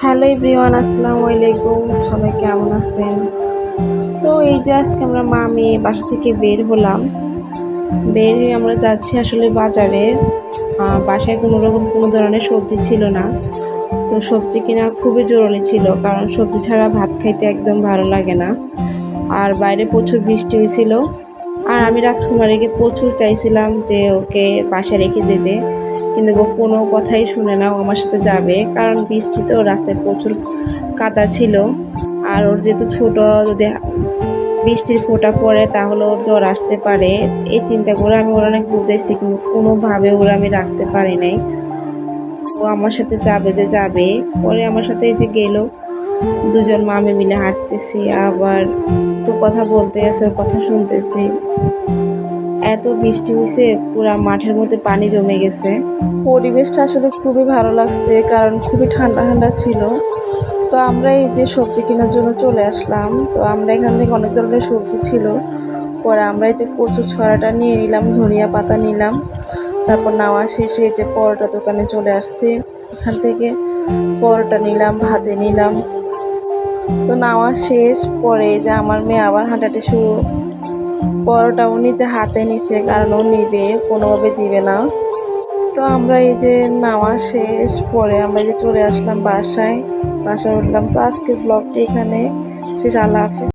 Hello everyone, আসসালামু আলাইকুম। সবাই কেমন আছেন? তো এই যে আজকে আমরা মা মেয়ে বাসা থেকে বের হলাম। বের হয়ে আমরা যাচ্ছি আসলে বাজারে। বাসায় কোনো ধরনের সবজি ছিল না। তো সবজি কেনা খুবই জরুরি ছিল, কারণ সবজি ছাড়া ভাত খাইতে একদম ভালো লাগে না। আর বাইরে প্রচুর বৃষ্টি হয়েছিল। আর আমি রাজকুমারীকে প্রচুর চাইছিলাম যে ওকে বাসায় রেখে যেতে, কিন্তু ও কোনো কথাই শুনে না, ও আমার সাথে যাবে। কারণ বৃষ্টিতেও রাস্তায় প্রচুর কাদা ছিল। আর ওর যেহেতু ছোট, যদি বৃষ্টির ফোঁটা পড়ে তাহলে ওর জ্বর আসতে পারে। এই চিন্তা করে আমি ওরা অনেক বুঝাইছি, কিন্তু কোনোভাবে ওরা আমি রাখতে পারি নাই। ও আমার সাথে যাবে যে যাবে। পরে আমার সাথে এই যে গেল, দুজন মামে মিলে হাঁটতেছি, আবার তো কথা বলতে আছে, ওর কথা শুনতেছি। এত বৃষ্টি হয়েছে, পুরা মাঠের মধ্যে পানি জমে গেছে। পরিবেশটা আসলে খুবই ভালো লাগছে, কারণ খুবই ঠান্ডা ঠান্ডা ছিল। তো আমরা এই যে সবজি কেনার জন্য চলে আসলাম। তো আমরা এখান থেকে অনেক ধরনের সবজি ছিল। পরে আমরা এই যে কচু ছড়াটা নিয়ে নিলাম, ধনিয়া পাতা নিলাম। তারপর নেওয়া শেষে এই যে পরোটা দোকানে চলে আসছি, এখান থেকে পরোটা নিলাম, ভাজে নিলাম। তো নেওয়া শেষ, পরে এই যে আমার মেয়ে আবার হাঁটাহাঁটি শুরু। পরোটা ও নিজে হাতে নিছে, কারণ ও নিবে, কোনোভাবে দিবে না। তো আমরা এই যে নামা শেষ, পরে আমরা এই যে চলে আসলাম বাসায় উঠলাম। তো আজকের ব্লগটি এখানে শেষ। আল্লাহ হাফিজ।